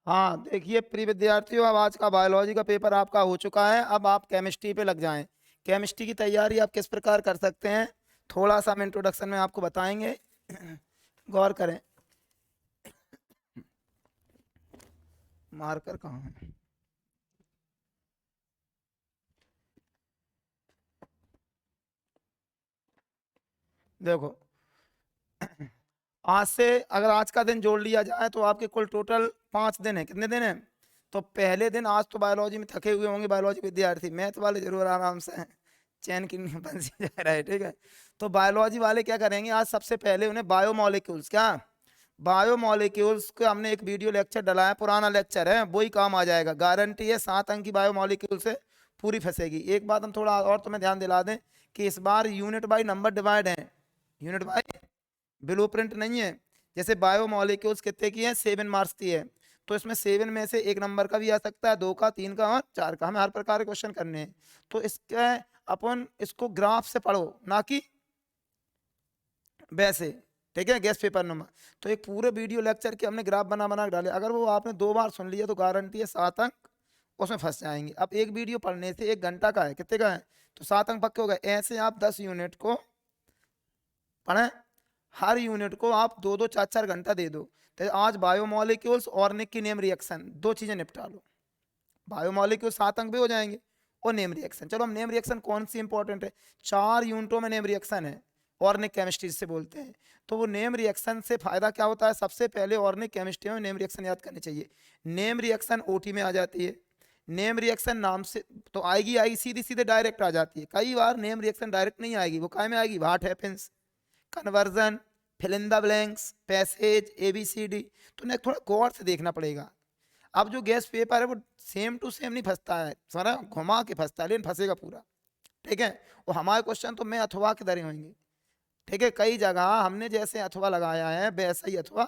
हाँ देखिए प्रिय विद्यार्थियों, अब आज का बायोलॉजी का पेपर आपका हो चुका है। अब आप केमिस्ट्री पे लग जाएं। केमिस्ट्री की तैयारी आप किस प्रकार कर सकते हैं, थोड़ा सा हम इंट्रोडक्शन में आपको बताएंगे। गौर करें। मार्कर कहाँ है? देखो, आज से अगर आज का दिन जोड़ लिया जाए तो आपके कुल टोटल 5 दिन है। कितने दिन है? तो पहले दिन, आज तो बायोलॉजी में थके हुए होंगे बायोलॉजी विद्यार्थी, मैथ वाले जरूर आराम से हैं, चैन की बन सी जा रहा है। ठीक है, तो बायोलॉजी वाले क्या करेंगे, आज सबसे पहले उन्हें बायोमोलिक्यूल्स, क्या बायोमोलिक्यूल्स का हमने एक वीडियो लेक्चर डला है, पुराना लेक्चर है, वही काम आ जाएगा, गारंटी है। 7 अंक की बायोमोलिक्यूल से पूरी फंसेगी। एक बात हम थोड़ा और तुम्हें ध्यान दिला दें कि इस बार यूनिट बाई नंबर डिवाइड है, यूनिट बाई ब्लूप्रिंट नहीं है। जैसे बायोमोलिक्यूल्स कितने की है, 7 मार्क्स की है, तो इसमें 7 में से 1 नंबर का भी आ सकता है, 2 का, 3 का और 4 का। हमें हर प्रकार के क्वेश्चन करने हैं। तो इसके अपन इसको ग्राफ से पढ़ो, ना कि वैसे। ठीक है, गेस्ट पेपर नंबर। तो एक पूरे वीडियो लेक्चर के हमने ग्राफ बना बना के डाले, अगर वो आपने 2 बार सुन लिया तो गारंटी है 7 अंक उसमें फंस जाएंगे। अब एक वीडियो पढ़ने से 1 घंटा का है, कितने का है, तो 7 अंक पक्के हो गए। ऐसे आप 10 यूनिट को पढ़ें, हर यूनिट को आप 2-2, 4-4 घंटा दे दो। तो आज बायोमोलिक्यूल्स और निक की नेम रिएक्शन, 2 चीजें निपटा लो। बायोमोलिक्यूल 7 अंक भी हो जाएंगे, और नेम रिएक्शन। चलो, हम नेम रिएक्शन कौन सी इंपॉर्टेंट है, 4 यूनिटों में नेम रिएक्शन है, ऑर्गेनिक केमिस्ट्री से बोलते हैं। तो वो नेम रिएक्शन से फायदा क्या होता है, सबसे पहले ऑर्गेनिक केमिस्ट्री में नेम रिएक्शन याद करनी चाहिए। नेम रिएक्शन ओटी में आ जाती है। नेम रिएक्शन नाम से तो आएगी आएगी, सीधी सीधे डायरेक्ट आ जाती है। कई बार नेम रिएक्शन डायरेक्ट नहीं आएगी, वो काय में आएगी, what happens, conversion, fill in the blanks, passage, ABCD। तो ना थोड़ा गौर से देखना पड़ेगा। अब जो गैस पेपर है वो सेम टू सेम नहीं फंसता है, सारा घुमा के फंसता है, लेकिन फंसेगा पूरा। ठीक है, और हमारे क्वेश्चन तो मैं अथवा के धरे होंगे। ठीक है, कई जगह हमने जैसे अथवा लगाया है वैसा ही अथवा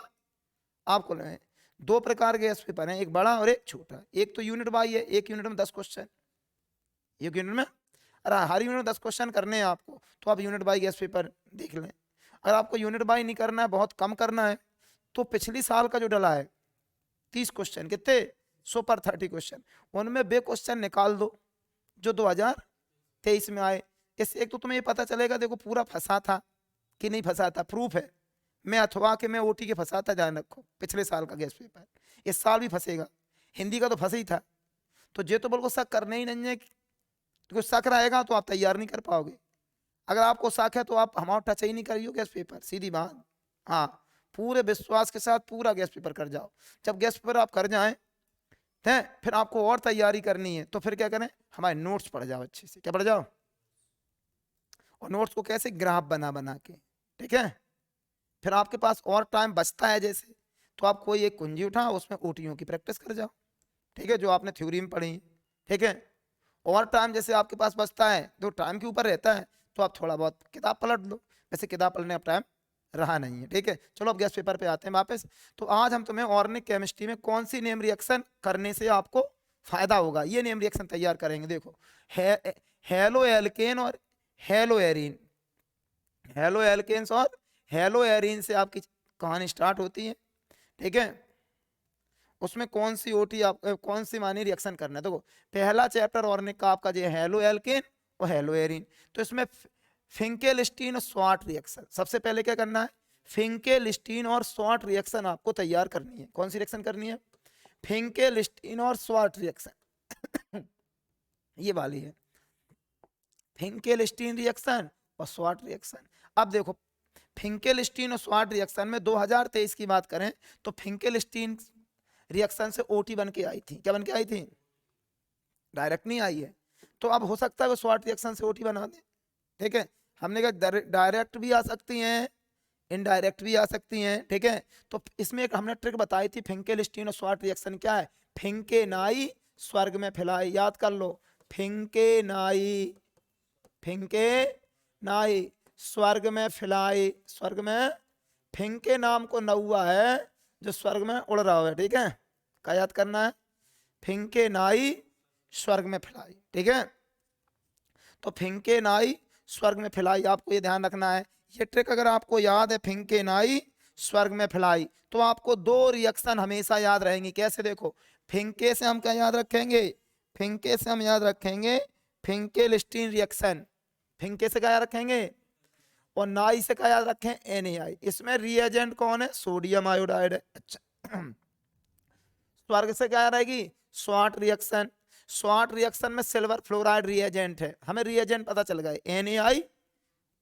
आपको लगाए। 2 प्रकार के गैस पेपर हैं, एक बड़ा और एक छोटा। एक तो यूनिट वाई है, एक यूनिट में 10 क्वेश्चन, एक यूनिट में, अरे हर यूनिट में 10 क्वेश्चन करने हैं आपको, तो आप यूनिट बाई गैस पेपर देख लें। अगर आपको यूनिट बाई नहीं करना है, बहुत कम करना है, तो पिछली साल का जो डला है 30 क्वेश्चन, कितने, 100 पर 30 क्वेश्चन, उनमें वे क्वेश्चन निकाल दो जो 2023 में आए। इससे एक तो तुम्हें ये पता चलेगा, देखो पूरा फंसा था कि नहीं फंसा था, प्रूफ है। मैं अथवा के, मैं ओटी के फंसा था, ध्यान रखो, पिछले साल का गैस पेपर इस साल भी फंसेगा। हिंदी का तो फंसे ही था। तो जे तो बिल्कुल शक करना ही नहीं है, तो शक रहेगा तो आप तैयार नहीं कर पाओगे। अगर आपको शक है तो आप हमारा टच ही नहीं करियो गैस पेपर, सीधी बात। हाँ, पूरे विश्वास के साथ पूरा गैस पेपर कर जाओ। जब गैस पेपर आप कर जाएं हैं, फिर आपको और तैयारी करनी है, तो फिर क्या करें, हमारे नोट्स पढ़ जाओ अच्छे से। क्या पढ़ जाओ, और नोट्स को कैसे, ग्राफ बना बना के। ठीक है, फिर आपके पास और टाइम बचता है जैसे, तो आप कोई एक कुंजी उठाओ, उसमें ओटीओ की प्रैक्टिस कर जाओ। ठीक है, जो आपने थ्योरी में पढ़ी। ठीक है, और टाइम जैसे आपके पास बचता है, जो टाइम के ऊपर रहता है, तो आप थोड़ा बहुत किताब पलट लो। वैसे किताब पढ़ने का टाइम रहा नहीं है। ठीक है, चलो अब गैस पेपर पे आते हैं वापस। तो आज हम तुम्हें ऑर्गेनिक केमिस्ट्री में कौन सी नेम रिएक्शन करने से आपको फायदा होगा, ये नेम रिएक्शन तैयार करेंगे। देखो, हेलो एल्केन और हेलो एरीन, हेलो एल्केन्स और हेलो एरीन से आपकी कहानी स्टार्ट होती है। ठीक है, उसमें कौन सी ओटी आप कौन सी मानी रिएक्शन करना है। देखो, पहला चैप्टर ऑर्गेनिक का आपका जो है हेलो एल्केन और हेलो एरीन। तो इसमें फिंकेलिस्टीन और स्वाट रिएक्शन, सबसे पहले क्या करना है, फिंकेलिस्टीन और स्वाट रिएक्शन आपको तैयार करनी है। कौन सी रिएक्शन करनी है, फिंकेलिस्टीन और स्वाट रिएक्शन ये वाली है, फिंकेलिस्टीन रिएक्शन और स्वाट रिएक्शन। अब देखो, फिंकेलिस्टीन और स्वाट रिएक्शन में 2023 की बात करें तो फिंकेलिस्टीन रिएक्शन से ओटी बन के आई थी। क्या बन के आई थी, डायरेक्ट नहीं आई है। तो अब हो सकता है वो स्वाट रिएक्शन से ओटी बना दे। ठीक है, हमने कहा डायरेक्ट भी आ सकती हैं, इनडायरेक्ट भी आ सकती हैं। ठीक है, तो इसमें एक हमने ट्रिक बताई थी, फिंकेलिस्टीन और स्वाट रिएक्शन क्या है, फिंके नाई स्वर्ग में फैलाई, याद कर लो, फिंके नाई, फिंके नाई स्वर्ग में फैलाई, स्वर्ग में, फिंके नाम को नौआ है जो स्वर्ग में उड़ रहा है। ठीक है, क्या याद करना है, फिंके नाई स्वर्ग में फैलाई। ठीक है, तो फिंके नाई स्वर्ग में फैलाई, आपको ये ध्यान रखना है। ये ट्रिक अगर आपको याद है, फिंके नाई स्वर्ग में फ्लाई। तो आपको दो रिएक्शन हमेशा याद रहेंगी। कैसे देखो, फिंके से हम क्या याद रखेंगे, फिंके से हम याद रखेंगे फिंकेलस्टीन रिएक्शन, फिंके से क्या याद रखेंगे, और नाई से क्या याद रखें, NaI। इसमें रिएजेंट कौन है, सोडियम आयोडाइड है। अच्छा स्वर्ग से क्या रहेगी, स्वाट रिएक्शन, स्वाट रिएक्शन में सिल्वर फ्लोराइड रिएजेंट है, हमें रिएजेंट पता चल गए NaI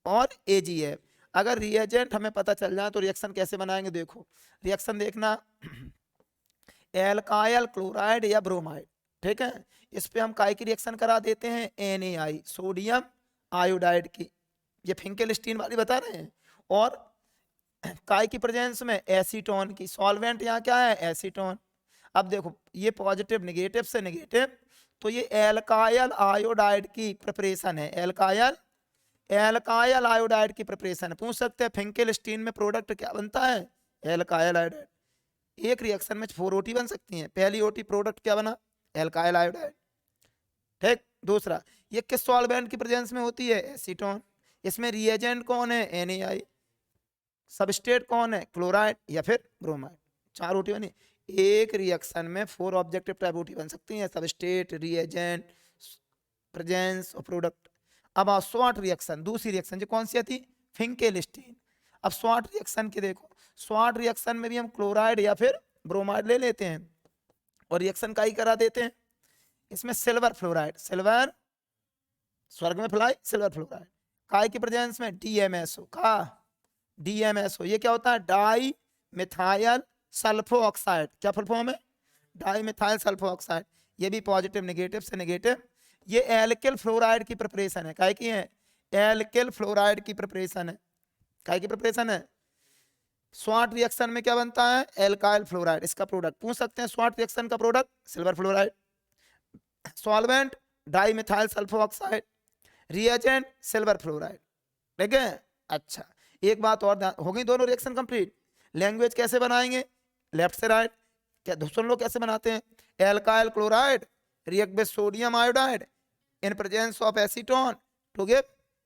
और AgF। अगर रिएजेंट हमें पता चल जाए तो रिएक्शन कैसे बनाएंगे, देखो रिएक्शन देखना, एल्काइल क्लोराइड या ब्रोमाइड, ठीक है, इस पे हम काय की रिएक्शन करा देते हैं, NaI सोडियम आयोडाइड की, ये फिंकेलस्टीन वाली बता रहे हैं। और काय की प्रेजेंस में एसीटोन की, सॉल्वेंट यहाँ क्या है, एसीटोन। अब देखो ये पॉजिटिव नेगेटिव से नेगेटिव, तो ये एल्काइल आयोडाइड की प्रिपरेशन है, एल्काइल आयोडाइड की प्रिपरेशन है। पूछ सकते हैं फिंकेलस्टीन में प्रोडक्ट क्या बनता है, एल्काइल आयोडाइड। एक रिएक्शन में 4 OT बन सकती हैं, पहली OT प्रोडक्ट क्या बना, एल्काइल आयोडाइड, ठीक। दूसरा, ये किस सॉल्वेंट की प्रेजेंस में होती है, एसीटोन। इसमें रिएजेंट कौन है, NaI, सबस्ट्रेट कौन है, क्लोराइड या फिर ब्रोमाइड। 4 OT बनी। एक रिएक्शन में 4 ऑब्जेक्टिव टाइप OT बन सकती हैं, सबस्ट्रेट, रिएजेंट, प्रेजेंस और प्रोडक्ट। अब आओ स्वाट रिएक्शन, दूसरी रिएक्शन जो कौन सी थी, फिंकेलस्टीन। अब स्वाट रिएक्शन के देखो, स्वाट रिएक्शन में भी हम क्लोराइड या फिर ब्रोमाइड ले लेते हैं और रिएक्शन का ही करा देते हैं। इसमें सिल्वर फ्लोराइड, सिल्वर स्वर्ग में फ्लाई, सिल्वर फ्लोराइड, काय की प्रेजेंस में DMSO का, DMSO ये क्या होता है, डाई मिथाइल सल्फो ऑक्साइड, क्या फुल फॉर्म है, डाई मिथाइल सल्फो ऑक्साइड। ये भी पॉजिटिव नेगेटिव से नेगेटिव। ये एल्किल फ्लोराइड की प्रिपरेशन है, काय की है, एल्किल फ्लोराइड की प्रिपरेशन है, काय की प्रिपरेशन है। स्वाट रिएक्शन में क्या बनता है, एल्काइल फ्लोराइड, इसका प्रोडक्ट पूछ सकते हैं, स्वाट रिएक्शन का product silver fluoride, solvent di methyl sulpho oxide, reagent silver fluoride, ठीक है। अच्छा एक बात और हो गई, दोनों रिएक्शन कंप्लीट। लैंग्वेज कैसे बनाएंगे, लेफ्ट से राइट, क्या सुन लो कैसे बनाते हैं, alkyl chloride react with sodium iodide in presence of acetone to give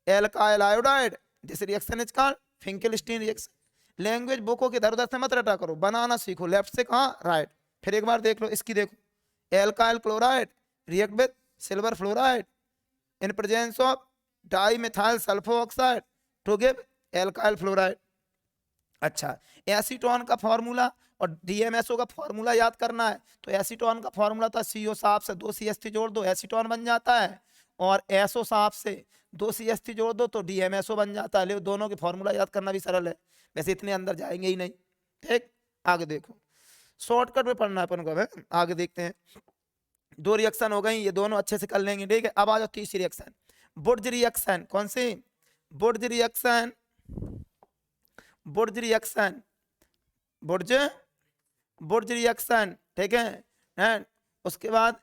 alkyl iodide, this reaction is called Finkelstein reaction. Language बुकों के दर से मत रटा करो, बनाना सीखो, लेफ्ट से कहाँ, राइट। फिर एक बार देख लो इसकी, देखो alkyl chloride react with silver fluoride in presence of dimethyl sulphoxide to give alkyl fluoride. अच्छा एसीटोन का फॉर्मूला और DMSO का फॉर्मूला याद करना है, तो एसीटोन का फॉर्मूला था CO साहब से 2 CH3 जोड़ दो एसीटोन बन जाता है, और SO साहब से 2 CH3 जोड़ दो तो DMSO बन जाता है। दोनों के फॉर्मूला याद करना भी सरल है, वैसे इतने अंदर जाएंगे ही नहीं, ठीक। आगे देखो शॉर्टकट में पढ़ना है अपन को, आगे देखते हैं। 2 रिएक्शन हो गई, ये दोनों अच्छे से कर लेंगे, ठीक है। अब आ जाओ तीसरी रिएक्शन, बुर्ज रिएक्शन। कौन सी, बुर्ज रिएक्शन, बुर्ज रिएक्शन, बुर्ज बुर्ज रिएक्शन, ठीक है। उसके बाद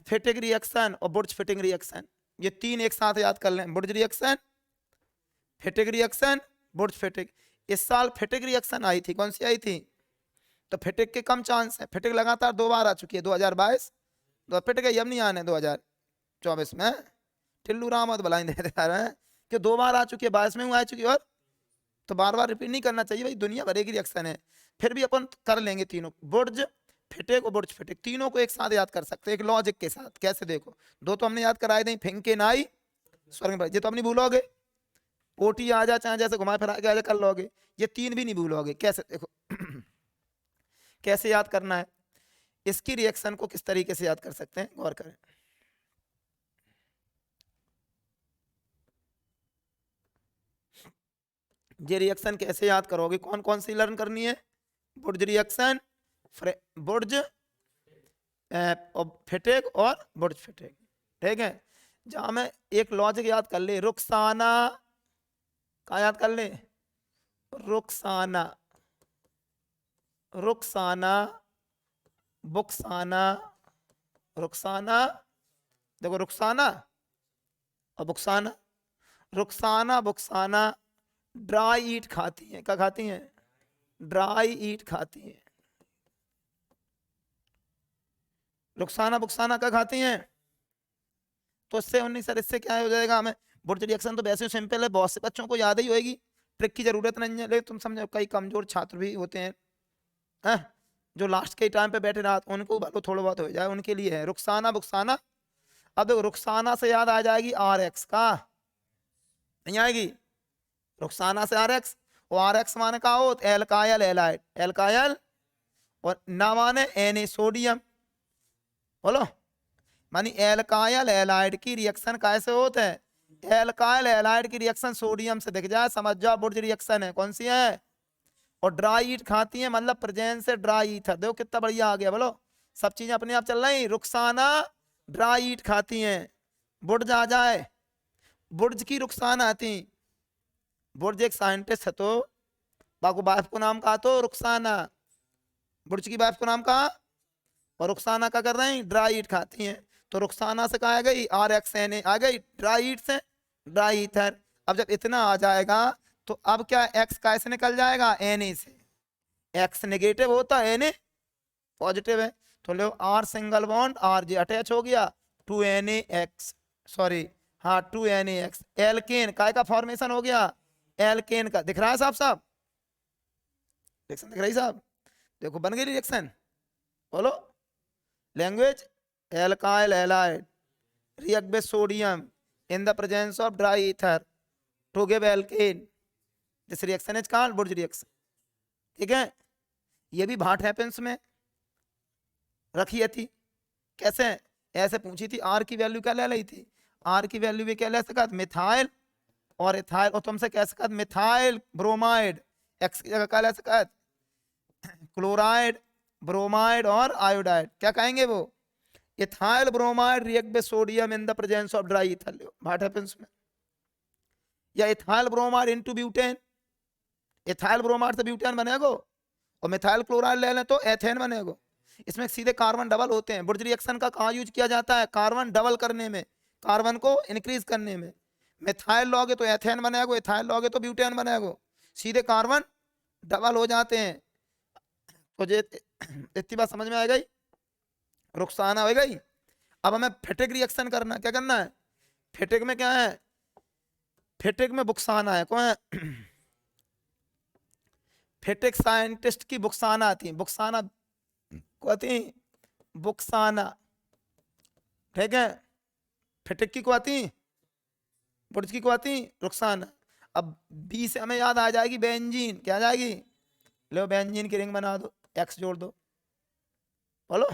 फिटिंग रिएक्शन और बुर्ज फिटिंग रिएक्शन, ये 3 एक साथ याद कर लें, बुर्ज रिएक्शन, फिटिंग रिएक्शन, बुर्ज फिटिंग। इस साल फिटिंग रिएक्शन आई थी, कौन सी आई थी, तो फिटिंग के कम चांस है, फिटिंग लगातार 2 बार आ चुकी है, 2022 तो फिटिंग अब नहीं आने 2024 में, टिल्लू रामत बलाई दे रहे हैं कि 2 बार आ चुकी है, 22 में आ चुकी है, और तो बार बार रिपीट नहीं करना चाहिए भाई, दुनिया भर की रिएक्शन है। फिर भी अपन कर लेंगे तीनों, बुर्ज फिटिंग और बुर्ज फिटिंग, तीनों को एक साथ याद कर सकते हैं एक लॉजिक के साथ। कैसे देखो, 2 तो हमने याद कराए थे, फिंकेनाई स्वर्ग, ये तो आप नहीं भूलोगे, OT आ जा चाहे जैसे घुमा फिरा के आ जा कर लोगे, ये 3 भी नहीं भूलोगे। कैसे देखो कैसे याद करना है, इसकी रिएक्शन को किस तरीके से याद कर सकते हैं, गौर करें। ये रिएक्शन कैसे याद करोगे, कौन कौन सी लर्न करनी है, बुर्ज रिएक्शन, बुर्ज फिटिंग और बुर्ज फिटिंग, ठीक है। जहां में एक लॉजिक याद कर ले, रुखसाना, कहा याद कर ले, रुखसाना, रुखसाना, बुक्साना, रुखसाना, देखो रुखसाना और बुक्साना, रुखसाना बुक्साना ड्राई ईट खाती हैं, क्या खाती हैं, ड्राई ईट खाती हैं। रुखसाना बुक्साना क्या खाती हैं, तो इससे 19 सर इससे क्या हो जाएगा, हमें बुर्ज रिएक्शन तो वैसे सिंपल है, बहुत से बच्चों को याद ही होगी, ट्रिक की जरूरत नहीं है, लेकिन तुम समझो कई कमजोर छात्र भी होते हैं, हैं? जो लास्ट के टाइम पे बैठे रात, उनको भलो थोड़ा बहुत हो जाए, उनके लिए है रुखसाना बुखसाना। अब देखो रुखसाना से याद आ जाएगी आर एक्स का, नहीं आएगी? रुखसाना से आर एक्स, और आर एक्स माने का हो एल्कायल एलाइड, एल्कायल, और ना माने एन सोडियम, बोलो। मानी एल्काइल एलाइड की रिएक्शन कैसे होता है? एल्काइल एलाइड की रिएक्शन सोडियम से दिख जाए, समझ जाओ बुर्ज रिएक्शन है। कौन सी है? और ड्राई ईट खाती है, मतलब प्रेजेंस से ड्राई ईथर, देखो कितना बढ़िया आ गया, बोलो। सब चीजें अपने आप चल रही। रुखसाना ड्राई ईट खाती हैं, बुर्ज आ जाए, बुर्ज की रुखसाना आती। बुर्ज एक साइंटिस्ट है, तो बाकू वाइफ को नाम कहा तो रुखसाना, बुर्ज की वाइफ को नाम कहा, और रुखसाना क्या कर रहे हैं? ड्राई ईट खाती हैं। तो रुखसाना से कहा गई आर एक्स एन ए आ गई, ड्राई ईट से ड्राई ईथर। अब जब इतना आ जाएगा तो अब क्या एक्स कैसे निकल जाएगा? एन ए से। एक्स नेगेटिव होता है, एन ए पॉजिटिव है, तो लो आर सिंगल बॉन्ड आर जे अटैच हो गया to N A X, sorry हाँ to N A X, alkane काय का फॉर्मेशन हो गया? एल्केन का। दिख रहा है साहब? साहब रिएक्शन दिख रही साहब? देखो बन गई रिएक्शन, बोलो। Language alkyl allied react with sodium in the presence of dry ether to give alkane. This reaction is called Burge reaction. ठीक है? ये भी भाट हैपेंस में रखी थी। कैसे? ऐसे पूछी थी, आर की वैल्यू क्या ले ली थी? आर की वैल्यू भी क्या ले सकता? मिथाइल और इथाइल, और तुमसे कह सकता मिथाइल ब्रोमाइड, एक्स की जगह क्या ले सकता? क्लोराइड, ब्रोमाइड और आयोडाइड। क्या कहेंगे वो? Ethyl bromide react with sodium in the presence of dry ether, what happens में। या ethyl bromide into butane, ethyl bromide से ब्यूटेन बनेगा, और मिथाइल क्लोराइड ले लें तो एथेन बनेगा। इसमें सीधे कार्बन डबल होते हैं। बुर्ज रिएक्शन का कहाँ यूज किया जाता है? कार्बन डबल करने में, कार्बन को इंक्रीज करने में। मिथाइल लोगे तो एथेन बनेगा, इथाइल लोगे तो ब्यूटेन बनेगा, सीधे कार्बन डबल हो जाते हैं। तो ये इतनी बात समझ में आ गई? रुखसाना हो गई। अब हमें फेटिक रिएक्शन करना, क्या करना है? फेटिक में क्या है? फेटिक में बुक्साना है। कौन है? फेटिक साइंटिस्ट की बुक्साना आती है, बुक्साना को आती, बुक्साना, ठीक है? फेटिक की को आती, बुर्ज की को आती रुखसाना। अब बी से हमें याद आ जाएगी बेंजीन, क्या आ जाएगी? लो बेंजीन की रिंग बना दो, एक्स जोड़ दो, बोलो।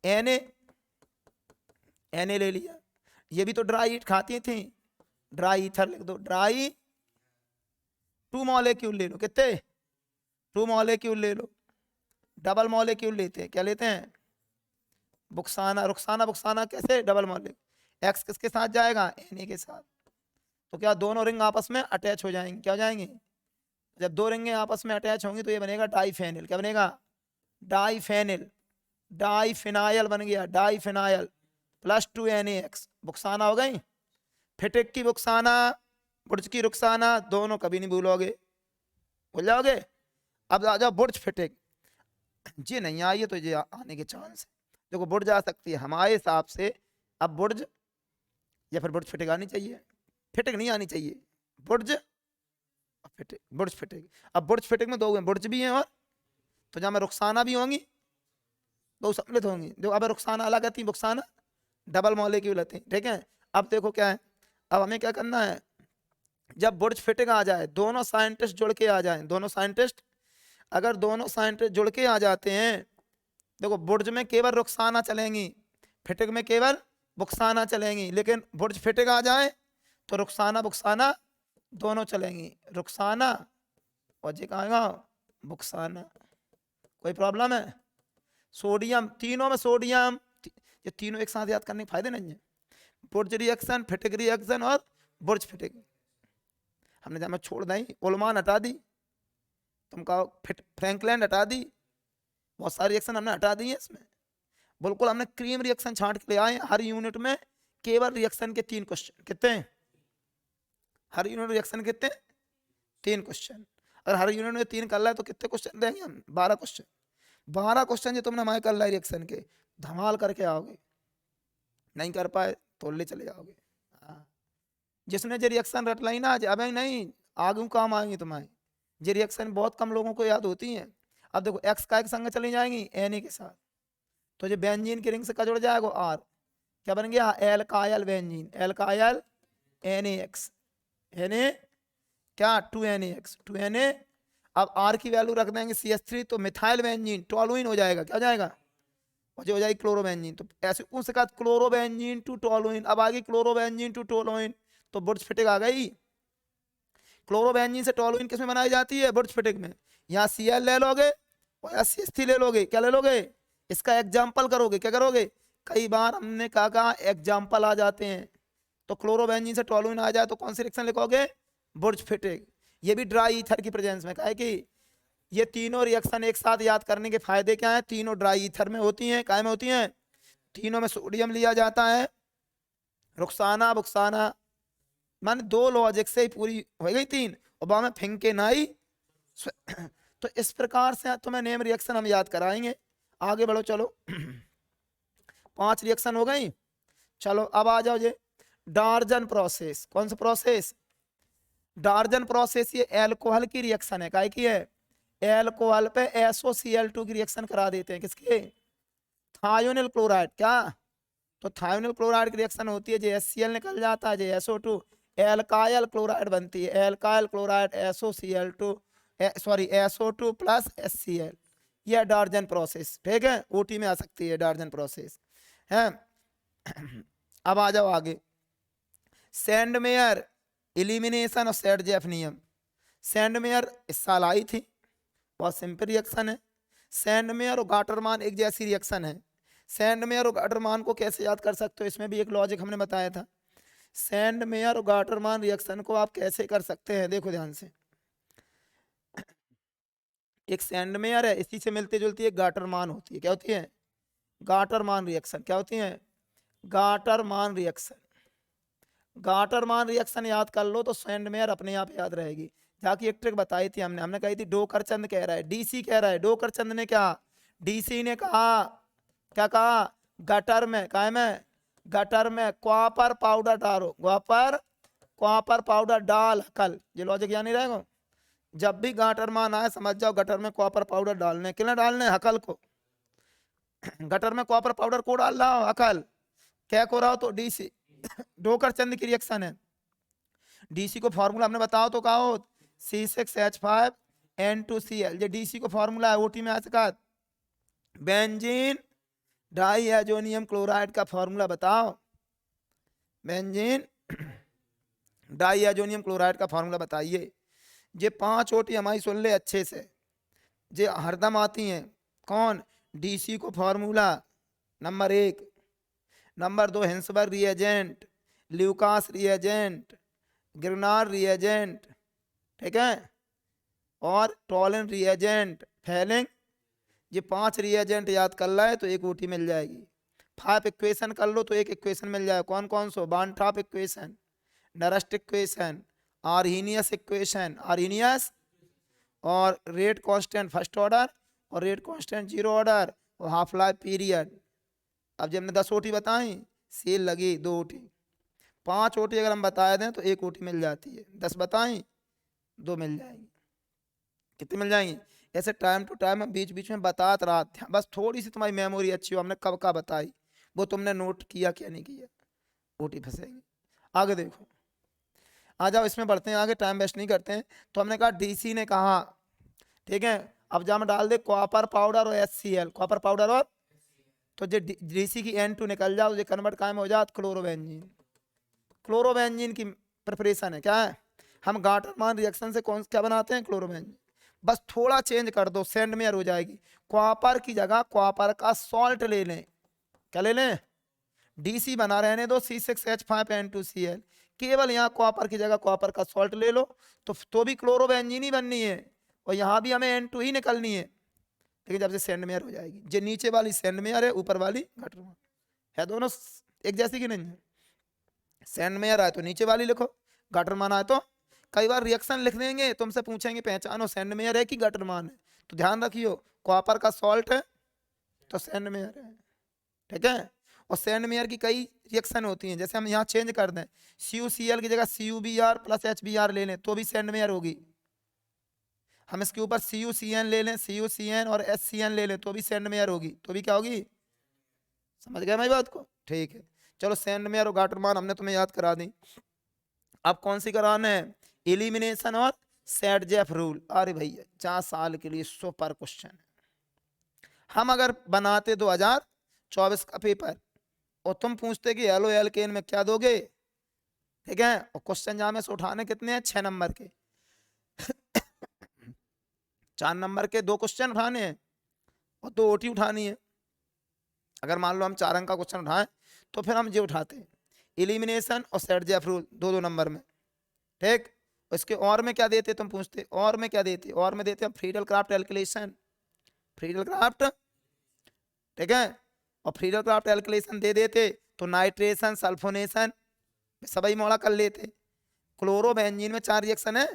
एन ए ले लिया। ये भी तो ड्राई ईट खाती थी, ड्राई ईथर लिख दो, ड्राई 2 मॉलिक्यूल ले लो, कितने? 2 मॉलिक्यूल ले लो। डबल मॉलिक्यूल लेते हैं, क्या लेते हैं? बुक्साना, रुखसाना बुक्साना कैसे? Double molecule. एक्स किसके साथ जाएगा? एन ए के साथ। तो क्या दोनों रिंग आपस में अटैच हो जाएंगे? क्या हो जाएंगे? जब दो रिंगें आपस में अटैच होंगी तो ये बनेगा डाईफेनिल। क्या बनेगा? डाईफेनिल, डाईफिनाइल बन गया, डाईफिनाइल प्लस 2 NaX, बुक्साना हो गई। फिटिक की बुक्साना, बुर्ज की रुखसाना, दोनों कभी नहीं भूलोगे, भूल जाओगे। अब आ जाओ बुर्ज फिटिक। ये नहीं आई है तो ये आने के चांस है। देखो बुर्ज आ सकती है हमारे हिसाब से, अब बुर्ज या फिर बुर्ज फिटिक आनी चाहिए, फिटिक नहीं आनी चाहिए, बुर्ज फिटिक, बुर्ज फिटिक। अब बुर्ज फिटिक में दो बुर्ज भी हैं, और तो जहाँ में रुखसाना भी होंगी, दो सम्मिलित होंगी। देखो अब रुखसाना अलग आती, बुक्साना डबल मॉलिक्यूल आती, ठीक है। अब देखो क्या है, अब हमें क्या करना है, जब बुर्ज फिटिक आ जाए, दोनों साइंटिस्ट जुड़ के आ जाए, दोनों साइंटिस्ट, अगर दोनों साइंटिस्ट जुड़ के आ जाते हैं, देखो बुर्ज में केवल रुखसाना चलेंगी, फिटिक में केवल बुक्साना चलेंगी, लेकिन बुर्ज फिटिक आ जाए तो रुखसाना बुक्साना दोनों चलेंगी, रुखसाना और जी कहेगा बुक्साना। कोई प्रॉब्लम है? सोडियम, तीनों में सोडियम, ये तीनों एक साथ याद करने के फायदे नहीं है। बुर्ज रिएक्शन, फिटिक रिएक्शन और बुर्ज फिटिक। हमने जब छोड़ दी, उलमान हटा दी, तुम कहो फ्रैंकलैंड हटा दी, बहुत सारी रिएक्शन हमने हटा दी है इसमें। बिल्कुल हमने क्रीम रिएक्शन छांट के ले आए। हर यूनिट में केवल रिएक्शन के 3 क्वेश्चन, कितने? हर यूनिट रिएक्शन कितने? 3 क्वेश्चन। अगर हर यूनिट में 3 कर रहा है तो कितने क्वेश्चन देंगे हम? 12 क्वेश्चन। 12 क्वेश्चन जो तुमने हमारे कर लिया रिएक्शन के, धमाल करके आओगे। नहीं कर पाए तो ले चले जाओगे। हाँ। जिसने जो रिएक्शन रट लाई ना, अब नहीं आगे काम आएंगी तुम्हारी। ये रिएक्शन बहुत कम लोगों को याद होती हैं। अब देखो एक्स का एक संग चली जाएंगी Na के साथ, तो जो बेंजीन की रिंग से का जुड़ जाएगा R, क्या बन गया alkyl benzene, alkyl NaX, Na क्या 2NaX 2Na। अब R की वैल्यू रख देंगे CH3, तो मिथाइल बेंजीन टोलुइन हो जाएगा, क्या हो जाएगा, और जो हो जाएगी क्लोरोबेंजीन। तो ऐसे उसके बाद क्लोरोबेंजीन टू टोलुइन, अब आगे क्लोरोबेंजीन टू टोलुइन, तो बुर्ज-फिटिक आ गई। क्लोरोबेंजीन से टोलुइन किसमें बनाई जाती है, बुर्ज-फिटिक में। यहाँ Cl ले लोगे और यहाँ CH3 ले लोगे, क्या ले लोगे, इसका एग्जाम्पल करोगे, क्या करोगे, कई बार हमने कहा एग्जाम्पल आ जाते हैं। तो क्लोरोबेंजीन से टोलुइन आ जाए तो कौन सी रिएक्शन लिखोगे, बुर्ज-फिटिक। ये भी ड्राई ईथर की प्रेजेंस में, है कि ये तीनों रिएक्शन एक साथ याद करने के फायदे क्या है, तीनों ड्राई ईथर में होती हैं, काय में होती हैं, तीनों में सोडियम लिया जाता है, रुखसाना बुक्साना, मान दो लॉजिक से ही पूरी हो गई तीन, और बाद में फिंके नाई। तो इस प्रकार से तुम्हें नेम रिएक्शन हम याद कराएंगे। आगे बढ़ो चलो। 5 रिएक्शन हो गई। चलो अब आ जाओ ये डार्जन प्रोसेस। कौन सा प्रोसेस, डार्जन प्रोसेस। ये एल्कोहल की रिएक्शन है, काय की है, एल्कोहल पे SOCl2 की रिएक्शन करा देते हैं, किसके, थायोनिल क्लोराइड, क्या, तो थायोनिल क्लोराइड की रिएक्शन होती है, जो HCl निकल जाता है, जो SO2 एल्काइल क्लोराइड बनती है, alkyl chloride SOCl2 sorry SO2 plus HCl। यह डार्जन प्रोसेस, ठीक है, OT में आ सकती है डार्जन प्रोसेस है। अब आ जाओ आगे, सैंडमेयर एलिमिनेशन ऑफ सेडजेफ नियम। सैंडमेयर इस साल आई थी, बहुत सिंपल रिएक्शन है। सैंडमेयर और गाटरमान एक जैसी रिएक्शन है। सैंडमेयर और गाटरमान को कैसे याद कर सकते हो, इसमें भी एक लॉजिक हमने बताया था। सैंडमेयर और गाटरमान रिएक्शन को आप कैसे कर सकते हैं, देखो ध्यान से। एक सैंडमेयर है, इसी से मिलती जुलती एक गाटरमान होती है, क्या होती है, गाटरमान रिएक्शन। क्या होती है, गाटरमान रिएक्शन। गाटरमान रिएक्शन याद कर लो तो सैंडमेयर अपने आप याद रहेगी। जाके एक ट्रिक बताई थी हमने कही थी डोकरचंद कह रहा है, डीसी कह रहा है, डोकरचंद ने क्या, डीसी ने कहा, क्या कहा, गटर में, काय में, गटर में कॉपर पाउडर डालो, कॉपर पाउडर डाल कल। ये लॉजिक याद नहीं रहेगा। जब भी गाटरमान आए समझ जाओ गटर में कॉपर पाउडर डालने, कितना डालने, हकल को। गटर में कॉपर पाउडर को डाल रहा हो, हकल क्या को रहा हो, तो डीसी डोकरचंद की रिएक्शन है। डीसी को फॉर्मूला हमने बताओ तो कहा हो C6H5N2Cl। ये डीसी को फॉर्मूला है, ओटी में आ सका, बेंजीन डाई एजोनियम क्लोराइड का फॉर्मूला बताओ, बेंजीन डाई एजोनियम क्लोराइड का फॉर्मूला बताइए। ये 5 ओटी हमारी सुन ले अच्छे से, ये हरदम आती हैं। कौन, डीसी को formula number 1, number 2 Hinsberg reagent, Lucas reagent, Girnar reagent, ठीक है, और टॉलन रिएजेंट, फेलिंग। ये 5 रिएजेंट याद कर रहा है तो एक ओटी मिल जाएगी। 5 इक्वेशन कर लो तो एक इक्वेशन मिल जाएगा। कौन कौन सो, बानट्राप equation, Nernst equation, Arrhenius equation, Arrhenius, और रेट कांस्टेंट फर्स्ट ऑर्डर, और रेट कांस्टेंट 0 ऑर्डर, और हाफ लाइफ पीरियड। अब जब हमने 10 ओटी बताई, सेल लगी 2 ओटी। 5 ओटी अगर हम बता दें तो एक ओटी मिल जाती है, 10 बताई 2 मिल जाएंगी। कितनी मिल जाएंगी, ऐसे टाइम टू टाइम हम बीच बीच में बताते रहा था, बस थोड़ी सी तुम्हारी मेमोरी अच्छी हो, हमने कब का बताई वो तुमने नोट किया क्या नहीं किया, ओटी फंसेगी। आगे देखो, आ जाओ इसमें बढ़ते हैं आगे, टाइम वेस्ट नहीं करते हैं। तो हमने कहा डीसी ने कहा, ठीक है, अब जब हम डाल दे कॉपर पाउडर और HCl, कॉपर पाउडर और, तो जो डीसी की N2 निकल जाओ, जो कन्वर्ट कायम हो जात क्लोरोबेंजीन। क्लोरोबेंजीन की प्रिपरेशन है, क्या है, हम गाटरमान रिएक्शन से कौन क्या बनाते हैं, क्लोरोबेंजीन। बस थोड़ा चेंज कर दो, सैंडमेयर हो जाएगी। कॉपर की जगह कॉपर का सॉल्ट ले लें, क्या ले लें, डीसी बना रहने दो C6H5N2Cl, केवल यहाँ कॉपर की जगह कॉपर का सॉल्ट ले लो, तो भी क्लोरोबेंजीन ही बननी है, और यहाँ भी हमें N2 ही निकलनी है। लेकिन जब से सैंडमेयर हो जाएगी, जो नीचे वाली सैंडमेयर है, ऊपर वाली गाटरमान है, दोनों एक जैसी की नहीं है। सैंडमेयर आए तो नीचे वाली लिखो, गाटरमान आए तो, कई बार रिएक्शन लिख देंगे, तुमसे पूछेंगे पहचानो सैंडमेयर है कि गाटरमान है, तो ध्यान रखियो कॉपर का सॉल्ट है तो सैंडमेयर है, ठीक है। और सैंडमेयर की कई रिएक्शन होती हैं, जैसे हम यहाँ चेंज कर दें, CuCl की जगह CuBr प्लस HBr ले लें तो भी सैंडमेयर होगी। हम इसके ऊपर CuCN ले लें, CuCN और HCN ले लें तो भी सैंडमेयर होगी, तो भी क्या होगी? समझ गए मेरी बात को? ठीक है, चलो सैंडमेयर और गाटरमान हमने तुम्हें याद करा दी। अब कौन सी कराना है? एलिमिनेशन और सेट-जेफ रूल। अरे भैया 4 साल के लिए सुपर क्वेश्चन है। हम अगर बनाते 2024 का पेपर और तुम पूछते कि हेलो एल्केन में क्या दोगे, ठीक है, और क्वेश्चन जहां में से उठाने कितने हैं? 6 नंबर के 4 नंबर के 2 क्वेश्चन उठाने हैं और 2 ओटी उठानी है। अगर मान लो हम 4 अंक का क्वेश्चन उठाएं तो फिर हम ये उठाते हैं एलिमिनेशन और सेट-जेफ रूल 2-2 नंबर में, ठीक। इसके और में क्या देते तुम पूछते? और में क्या देते? और में देते हम Friedel Crafts calculation, Friedel craft, ठीक है, और फ्रीडल क्राफ्ट कैलकुलेशन दे देते तो नाइट्रेशन सल्फोनेशन सभी मोड़ा कर लेते। क्लोरो बेंजीन में 4 रिएक्शन है,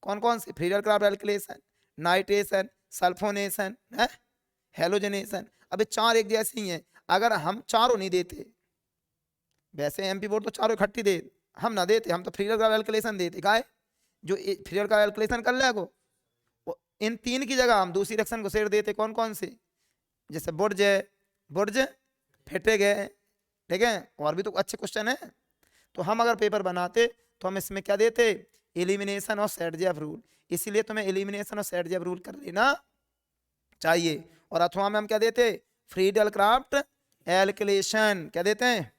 कौन कौन सी? Friedel Crafts calculation, nitration, sulphonation है, हेलोजनेशन। अबे 4 एक जैसी ही हैं। अगर हम चारों नहीं देते, वैसे एमपी बोर्ड तो चारों इकट्ठी दे, हम ना देते, हम तो फ्रीडल क्राफ्ट कैलकुलेशन देते। गाय जो फ्रीडल का कैलकुलेशन कर लेगो, इन 3 की जगह हम दूसरी रिएक्शन को सेट देते। कौन कौन सी? जैसे बुर्ज फेटे गए, ठीक है, और भी तो अच्छे क्वेश्चन है। तो हम अगर पेपर बनाते तो हम इसमें क्या देते? एलिमिनेशन और सेट-जेफ रूल। इसीलिए तुम्हें एलिमिनेशन और सेट-जेफ रूल कर लेना चाहिए। और अथवा में हम क्या देते? फ्रीडल क्राफ्ट कैलकुलेशन क्या देते हैं,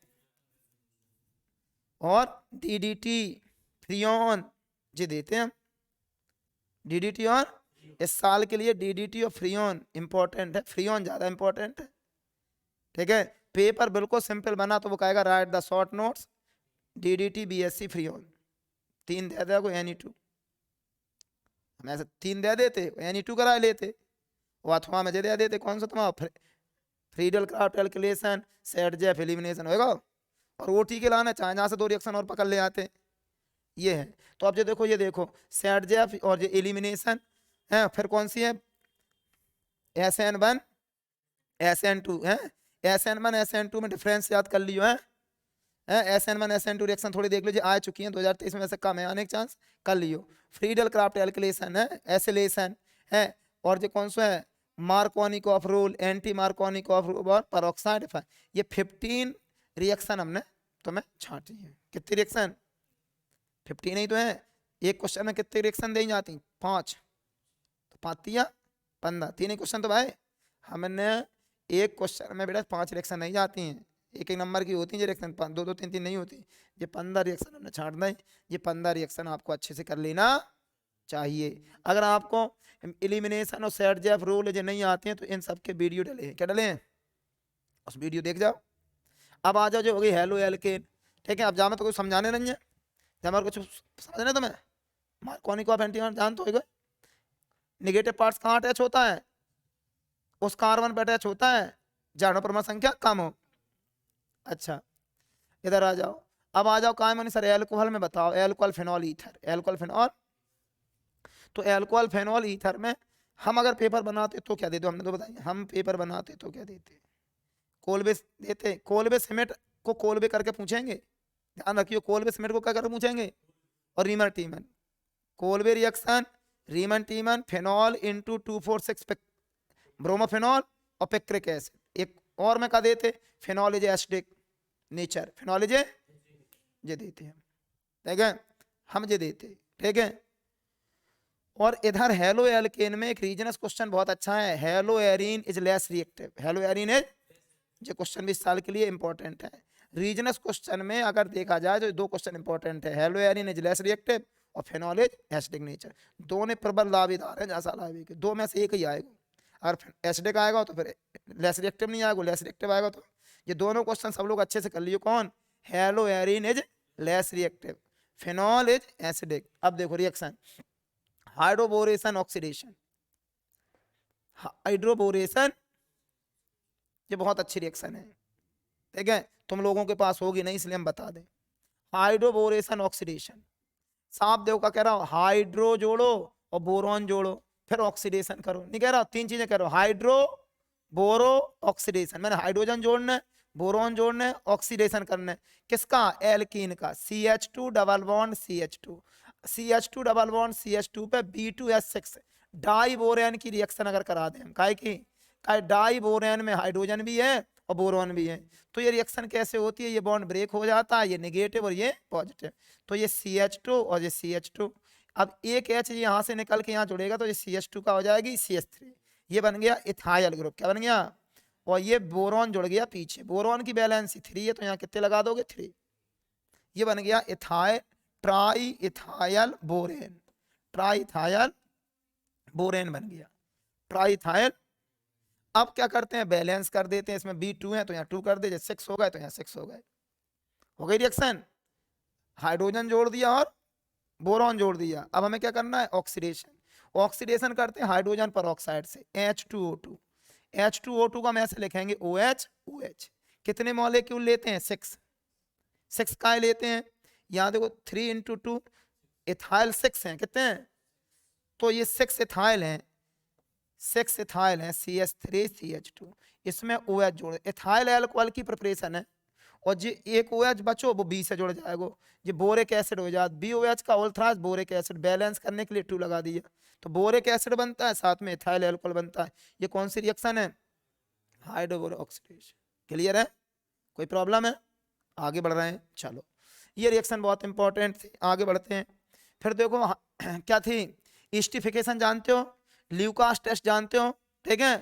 और डीडीटी फ्रियोन जी देते हैं हम। डीडीटी और इस साल के लिए डीडीटी और फ्रियोन इंपॉर्टेंट है, फ्रियोन ज्यादा इंपॉर्टेंट है, ठीक है। पेपर बिल्कुल सिंपल बना तो वो कहेगा right the short notes DDT BSc Freon. 3 दे देगा NE2, हम ऐसे 3 दे देते, NE2 करा लेते, वो अथवा में दे देते कौन सा तुम्हारा Friedel Crafts calculation set-Jeff elimination होगा। और ओटी के लाना चाहे जहां से 2 रिएक्शन और पकड़ ले आते, ये है। तो अब ये देखो सेट-जेफ और ये एलिमिनेशन है, फिर कौन सी है? SN1 SN2 है, SN1 SN2 में डिफरेंस याद कर लियो है, SN1 SN2 रिएक्शन थोड़ी देख लीजिए, आ चुकी हैं 2023 में, वैसे कम है आने के चांस, कर लियो। फ्रीडल क्राफ्ट कैलकुलेशन है, एसिलेशन है, और जो कौन सा है? Markovnikov rule, anti Markovnikov rule और पेरोक्साइड। ये 15 रिएक्शन हमने तुम्हें छांटी है। कितनी रिएक्शन? 15 ही तो है। एक क्वेश्चन में कितनी रिएक्शन दी जाती? 5, तो 5 या 15, 3 ही क्वेश्चन तो भाई। हमने एक क्वेश्चन में बेटा 5 रिएक्शन नहीं जाती हैं, एक एक नंबर की होती है रिएक्शन, 2 2 3 3 नहीं होती। ये 15 रिएक्शन हमने छाट दें, ये 15 रिएक्शन आपको अच्छे से कर लेना चाहिए। अगर आपको एलिमिनेशन और सेट-जेफ रूल जो नहीं आते हैं तो इन सब के वीडियो डले हैं, क्या डले हैं? उस वीडियो देख जाओ। अब आ जाओ जो हो गई हेलो एल्केन, ठीक है। अब जा मैं तो कुछ समझाने नहीं है, जब कुछ समझना तुम्हें, मार्कोनिकॉफ एंटी जान तो हो गए। निगेटिव पार्ट्स कहाँ अटैच होता है? उस कार्बन पे अटैच होता है जहां परमाणु संख्या कम हो। अच्छा इधर आ जाओ, अब आ जाओ कहा मैंने सर एल्कोहल में बताओ, alcohol phenol ether, alcohol phenol. तो एल्कोहल फेनॉल ईथर में हम अगर पेपर बनाते तो क्या देते? हमने तो बताया, हम पेपर बनाते तो क्या देते? कोलबे देते। कोलबे सीमेंट को कोलबे करके पूछेंगे, ध्यान रखियो, कोलबे सीमेंट को क्या करके पूछेंगे, और रीमन टीमन। कोलबे रिएक्शन रीमन टीमन फेनॉल इंटू 2,4,6 ब्रोमोफेनॉल और पिक्रिक एसिड। एक और में क्या देते? Phenol is acidic nature, phenol is ये देते हैं, ठीक है, हम ये देते, ठीक है। और इधर हेलो एल्केन में एक रीजनस क्वेश्चन बहुत अच्छा है, hello arene is less reactive. Hello arene is, ये क्वेश्चन भी इस साल के लिए इंपॉर्टेंट है। रीजनस क्वेश्चन में अगर देखा जाए तो 2 क्वेश्चन इंपॉर्टेंट है, hello arene is less reactive और फेनॉल इज एसिडिक नेचर। दोनों प्रबल दावेदार है जैसा लावे के, 2 में से एक ही आएगा। अगर एसिडिक आएगा तो फिर लेस रिएक्टिव नहीं आएगा, लेस रिएक्टिव आएगा तो। ये दोनों क्वेश्चन सब लोग अच्छे से कर लियो। कौन? Hello arene is less reactive, phenol is acidic. अब देखो रिएक्शन हाइड्रोबोरेशन ऑक्सीडेशन, हाइड्रोबोरेशन ये बहुत अच्छी रिएक्शन है, ठीक है, तुम लोगों के पास होगी नहीं इसलिए हम बता दें। हाइड्रोबोरेशन ऑक्सीडेशन, साफ देखो का कह रहा हूं, हाइड्रो जोड़ो और बोरॉन जोड़ो फिर ऑक्सीडेशन करो, नहीं कह रहा, 3 चीजें कह रहा हूं, हाइड्रो बोरो ऑक्सीडेशन। मैंने हाइड्रोजन जोड़ना है बोरॉन जोड़ने, ऑक्सीडेशन करने, किसका, एल्कीन का, CH2 double bond CH2, CH2 double bond CH2 पे B2S6 डाई बोरेन की रिएक्शन अगर करा दें, काहे की, काहे डाई बोरेन में हाइड्रोजन भी है और बोरॉन भी है, तो ये रिएक्शन कैसे होती है, ये बॉन्ड ब्रेक हो जाता है, ये नेगेटिव और ये पॉजिटिव, तो ये CH2 और ये CH2, अब एक H यहाँ से निकल के यहाँ जुड़ेगा तो ये CH2 का हो जाएगी CH3, ये बन गया इथाइल ग्रुप, क्या बन गया, और ये बोरॉन जुड़ गया पीछे, बोरॉन की वैलेंसी 3 है तो यहाँ कितने लगा दोगे 3, ये बन गया ethyl try ethyl borane, try ethyl borane बन गया, ट्राई इथाइल। अब क्या करते हैं, बैलेंस कर देते हैं, इसमें B2 है तो यहाँ 2 कर दे, जैसे 6 हो गए तो यहाँ 6 हो गए, हो गई रिएक्शन, हाइड्रोजन जोड़ दिया और बोरॉन जोड़ दिया। अब हमें क्या करना है, ऑक्सीडेशन, ऑक्सीडेशन करते हैं हाइड्रोजन पर ऑक्साइड से, H2O2, H2O2 का हम ऐसे लिखेंगे OH OH, कितने मॉलिक्यूल लेते हैं, 6, 6 का लेते हैं, यहाँ देखो 3 इंटू 2, इथाइल 6 हैं, कितने हैं, तो ये 6 इथाइल हैं, 6 इथाइल हैं, CH3CH2, इसमें OH जोड़, इथाइल अल्कोहल की प्रिपरेशन है, और जो एक OH बचो वो B से जुड़ जाएगा, ये बोरिक एसिड हो जाता, BOH का ऑल्थराज बोरिक एसिड, बैलेंस करने के लिए 2 लगा दिया, तो बोरिक एसिड बनता है, साथ में इथाइल अल्कोहल बनता है, ये कौन सी रिएक्शन है, हाइड्रोबोरिक ऑक्सीडेशन, क्लियर है, कोई प्रॉब्लम है, आगे बढ़ रहे हैं, चलो ये रिएक्शन बहुत इंपॉर्टेंट थी, आगे बढ़ते हैं, फिर देखो क्या थी, एस्टिफिकेशन जानते हो, ल्यूकास टेस्ट जानते हो, ठीक है,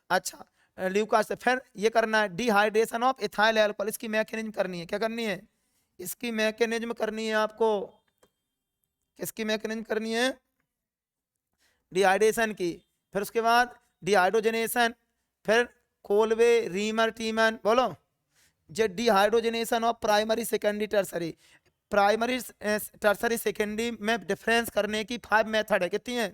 अच्छा, ल्यूकास से फिर ये करना है डिहाइड्रेशन ऑफ इथाइल अल्कोहल, इसकी मैकेनिज्म करनी है, क्या करनी है, इसकी मैकेनिज्म करनी है आपको, किसकी मैकेनिज्म करनी है, डिहाइड्रेशन की, फिर उसके बाद डिहाइड्रोजनेशन, फिर कोलवे रीमर टीमन, बोलो, जे dehydrogenation of primary secondary tertiary, primary tertiary secondary में डिफरेंस करने की 5 मेथड है, कितनी है,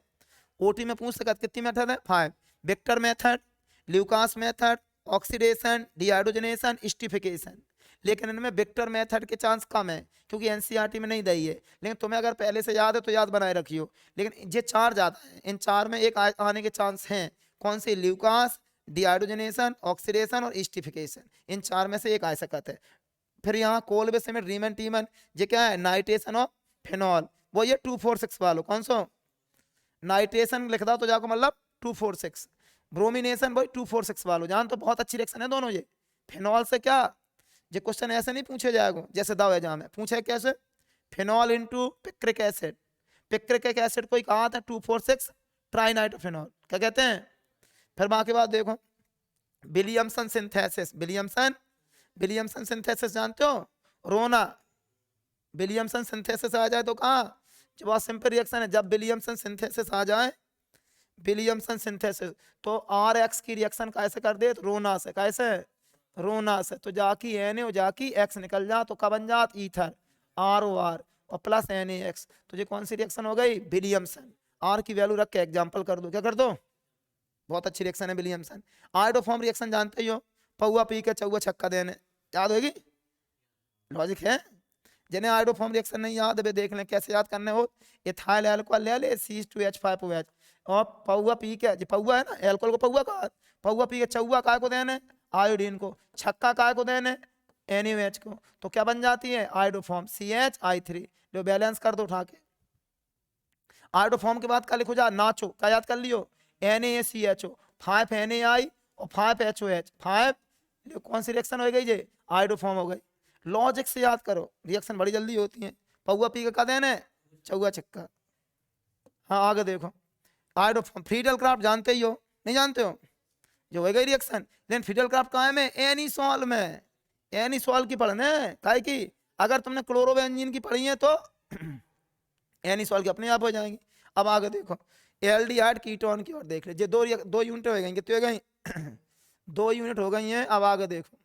ओटी में पूछ सकते कितनी मेथड है, 5, Victor method, Lucas method, oxidation, dehydrogenation, esterification, लेकिन इनमें विक्टर मेथड के चांस कम है क्योंकि एनसीईआरटी में नहीं दी है, लेकिन तुम्हें अगर पहले से याद है तो याद बनाए रखियो, लेकिन ये 4 ज्यादा है, इन 4 में एक आने के चांस हैं, कौन सी, ल्यूकास, डिहाइड्रोजनेशन, ऑक्सीडेशन और एस्टिफिकेशन, इन 4 में से एक आ सकता है। फिर यहाँ कोलवे सिमेंट रीमन टीमन, ये क्या है, नाइट्रेशन ऑफ फेनॉल, वो ये 246 वालों, कौन सा, नाइट्रेशन लिख दो तो जाको मतलब 246, ब्रोमिनेशन भाई 246 वालों, जान तो बहुत अच्छी रिएक्शन है दोनों ये, फेनॉल से क्या, ये क्वेश्चन ऐसे नहीं पूछे जाएगा जैसे दाव एग्जाम में पूछे, कैसे, phenol into picric acid, picric acid को कहा था 246 ट्राइनाइट्रोफेनॉल, क्या कहते हैं। फिर बाकी बात देखो, विलियमसन सिंथेसिस, विलियमसन सिंथेसिस जानते हो, रोना, विलियमसन सिंथेसिस आ जाए तो कहाँ, जो बहुत सिंपल रिएक्शन है, जब विलियमसन सिंथेसिस आ जाए, विलियमसन सिंथेसिस, तो RX की रिएक्शन कैसे कर दे, तो रोना से, कैसे, रोना से, तो जाकी Na जाकी X निकल जा तो क्या बन जात, ईथर, ROR और प्लस NaX, तो ये कौन सी रिएक्शन हो गई, विलियमसन, R की वैल्यू रख के एग्जांपल कर दो, क्या कर दो, बहुत अच्छी रिएक्शन है विलियमसन। आयोडोफॉर्म रिएक्शन जानते हो, पौआ पी के चौआ छक्का देने, याद होगी, लॉजिक है, जिन्हें आयोडोफॉर्म रिएक्शन नहीं याद है देख लें कैसे याद करने हो, इथाइल अल्कोहल ले ले C2H5OH, और पौआ पी के, जो पौआ है ना, अल्कोहल को पौआ का, पौआ पी के चौआ काय को देने, आयोडीन को, छक्का काय को देने, NaOH को, तो क्या बन जाती है, आयोडोफॉर्म CHI3, जो बैलेंस कर दो उठा के। आयोडोफॉर्म के बाद क्या लिखो जा, नाचो, क्या याद कर लियो, NaCHO, 5 NaI और 5 HOH, 5, कौन सी रिएक्शन हो गई ये, आयोडोफॉर्म हो गई, लॉजिक से याद करो, रिएक्शन बड़ी जल्दी होती है, पौआ पी के का देने, चौआ छक्का। हाँ आगे देखो, आयोडोफॉर्म, फ्रीडल क्राफ्ट जानते ही हो, नहीं जानते हो, जो हो गई रिएक्शन, लेकिन फ्रीडल क्राफ्ट कहाँ है में, एनीसॉल में, एनीसॉल की पढ़ने काहे की, अगर तुमने क्लोरोबेंजीन की पढ़ी है तो एनीसॉल की अपने आप हो जाएंगी। अब आगे देखो, एल्डिहाइड कीटोन की ओर देख ले, दो यूनिट हो गई, कितनी हो गई 2 यूनिट हो गई हैं। अब आगे देखो,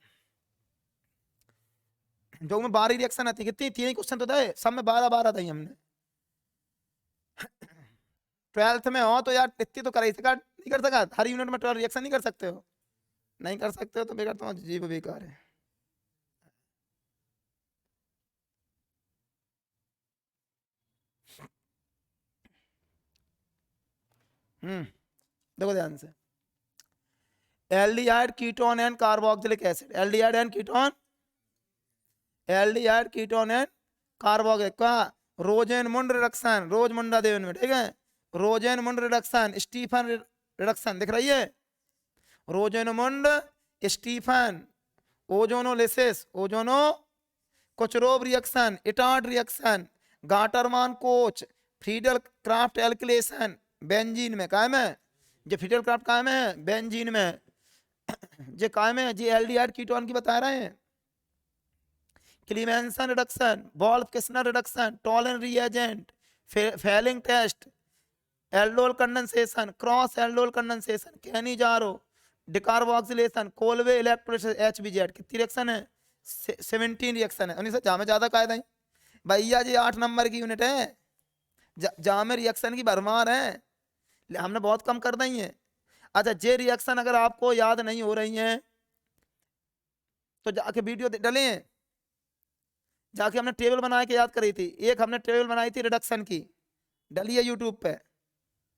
जो में 12 रिएक्शन आती, कितनी 3 क्वेश्चन तो थे, सब में 12 12 दी हमने। 12th में हो तो यार इतनी तो कर ही सका, नहीं कर सका, हर यूनिट में 12 रिएक्शन नहीं कर सकते हो, नहीं कर सकते हो तो बेकार, तुम्हारा जीव बेकार है। देखो ध्यान से, aldehyde ketone and carboxylic acid, aldehyde and ketone, aldehyde ketone and carboxylic का रोजेनमुंड रिडक्शन, रोजमुंडा देवन में, ठीक है, रोजेनमुंड रिडक्शन, स्टीफन रिडक्शन दिख रही है, Rosenmund Stephen, ozonolysis, ozono Kucherov reaction, Etard reaction, Gattermann Koch, Friedel Crafts alkylation, benzene में कायम है, जो फ्रीडल क्राफ्ट कायम है बेंजीन में, जो कायम है जी एल्डिहाइड कीटोन की बता रहे हैं, Clemmensen reduction, Wolff Kishner reduction, Tollens reagent, Fehling test, aldol condensation, cross aldol condensation, Cannizzaro, decarboxylation, Kolbe electrolysis, HVZ, कितनी रिएक्शन है 17 रिएक्शन है, उन्हीं से जहाँ में ज्यादा कायदा है भैया जी, 8 नंबर की यूनिट है, जहाँ में रिएक्शन की भरमार है, हमने बहुत कम कर दी है। अच्छा जे रिएक्शन अगर आपको याद नहीं हो रही है तो जाके वीडियो डले, जाके हमने टेबल बना के याद करी थी, एक हमने टेबल बनाई थी रिडक्शन की, डली है यूट्यूब पे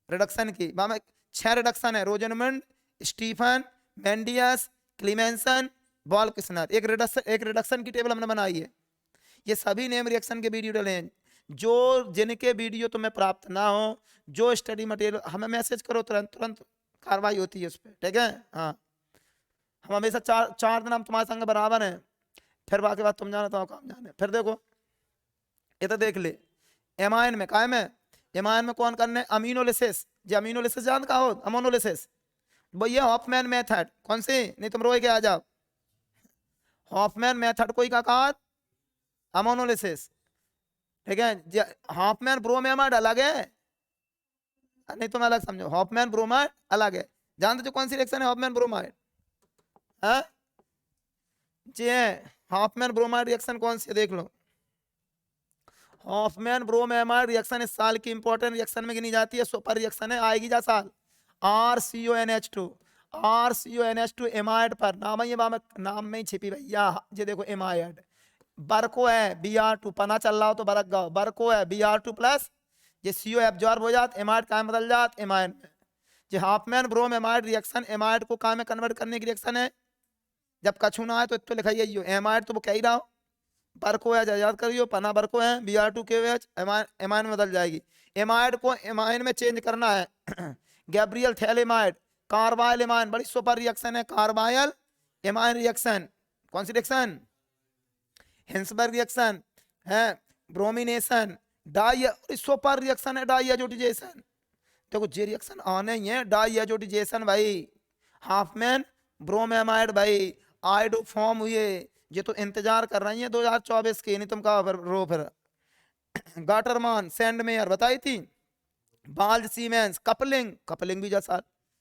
रिडक्शन की, वहां में 6 रिडक्शन है, रोजेनमुंड, स्टीफन, मेंडियस, क्लीमेंसन, बॉल किस्नर, एक रिडक्शन की टेबल हमने बनाई है। ये सभी नेम रिएक्शन के वीडियो डले हैं, जो जिनके वीडियो तुम्हें प्राप्त ना हो, जो स्टडी मटेरियल हमें मैसेज करो, तुरंत तुरंत कार्रवाई होती है उस पर, ठीक है। हाँ हम हमेशा 4 दिन हम तुम्हारे संग बराबर हैं, फिर बाकी बात तुम जाने तो काम जाने। फिर देखो ये तो देख ले, एमाइन में कायम है, एमाइन में कौन करने, अमीनोलिसिस, जो अमीनोलिसिस जान का हो, अमोनोलिसिस, भैया हॉफमैन मेथड, कौन सी, नहीं तुम रोए के आ जाओ, हॉफमैन मेथड कोई का कहा, अमोनोलिसिस, ठीक है। हॉफमैन ब्रोमेमाइड अलग है, नहीं तुम अलग समझो, हॉफमैन ब्रोमाइड अलग है, जानते जो कौन सी रिएक्शन है हॉफमैन ब्रोमाइड, हाँ जी, हॉफमैन ब्रोमाइड रिएक्शन कौन सी है देख लो, हॉफमैन ब्रोमेमाइड रिएक्शन इस साल की इंपॉर्टेंट रिएक्शन में गिनी जाती है, सुपर रिएक्शन है, आएगी जा साल, RCONH2, RCONH2 एमाइड पर, नाम ही नाम में ही छिपी भैया, ये देखो एमाइड, बरको है Br2, पना चल रहा हो तो बरक गाओ, बरको है Br2 प्लस, ये CO एब्जॉर्ब हो जात, एमाइड कायम बदल जात एमाइड में, ये हाफमैन ब्रोम एमाइड रिएक्शन, एमाइड को कायम में कन्वर्ट करने की रिएक्शन है, जब कछु ना आए तो इतो लिखाइए यो एमाइड, तो वो कह ही रहा हो, बरको है याद करियो, पना बरको है Br2 KOH, एमाइन में बदल जाएगी, एमाइड को एमाइन में चेंज करना है गैब्रियल थैलेमाइड, कार्बाइल एमाइन, बड़ी सुपर रिएक्शन है कार्बाइल एमाइन रिएक्शन, कौन सी रिएक्शन, हिंसबर्ग रिएक्शन है, ब्रोमिनेशन, डाई सुपर रिएक्शन है डाईएजोटिजेशन, देखो जे रिएक्शन आने ही है, डाईएजोटिजेशन भाई, हाफमैन ब्रोमेमाइड भाई, आइडो फॉर्म हुए, ये तो इंतजार कर रही है 2024 की, नहीं तुम कहा रो फिर गाटरमान, सैंडमेयर बताई थी, बाल्ज सीमेंस, कपलिंग, कपलिंग भी जैसा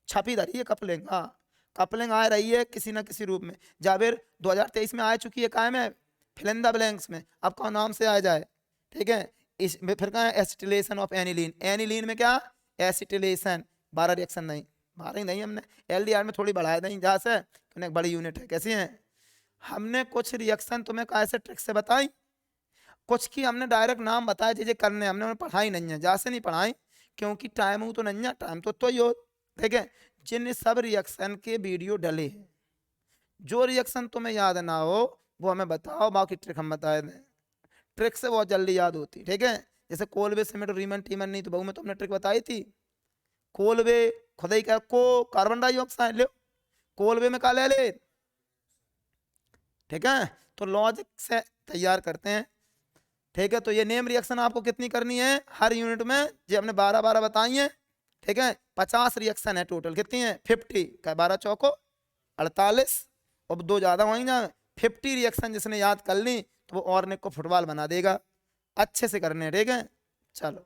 छपी रही है कपलिंग, हाँ कपलिंग आ रही है किसी ना किसी रूप में, जाबिर 2023 में आ चुकी है कायम है, फिलिंदा ब्लैंक्स में, अब कौन नाम से आ जाए, ठीक है। इस फिर कहा एसिटिलेशन ऑफ एनिलीन, एनिलीन में क्या एसिटिलेशन, 12 रिएक्शन नहीं, 12 ही नहीं, हमने LDR में थोड़ी बढ़ाया नहीं, जहाँ से एक बड़ी यूनिट है, कैसी है, हमने कुछ रिएक्शन तुम्हें कैसे ट्रिक से बताई, कुछ की हमने डायरेक्ट नाम बताया जे करने, हमने पढ़ाई नहीं है, जहाँ से नहीं पढ़ाई, क्योंकि टाइम हो तो नहीं है, टाइम तो ही हो, ठीक है। जिन सब रिएक्शन के वीडियो डले हैं, जो रिएक्शन तुम्हें याद ना हो वो हमें बताओ, बाकी ट्रिक हम बताए दें, ट्रिक से बहुत जल्दी याद होती, ठीक है। जैसे कोलवे सीमेंट रीमन टीमन नहीं तो बहु में तुमने ट्रिक बताई थी, कोलवे खुदाई का को कार्बन डाइऑक्साइड ले, कोलवे में का ले, ठीक है, तो लॉजिक से तैयार करते हैं, ठीक है। तो ये नेम रिएक्शन आपको कितनी करनी है हर यूनिट में, जो हमने 12 बताई है, ठीक है। 50 रिएक्शन है टोटल, कितनी है 50 का, 12 चौको 48, अब 2 ज्यादा होंगे, 50 रिएक्शन जिसने याद कर ली तो वो और को फुटबॉल बना देगा, अच्छे से करने, ठीक है। चलो।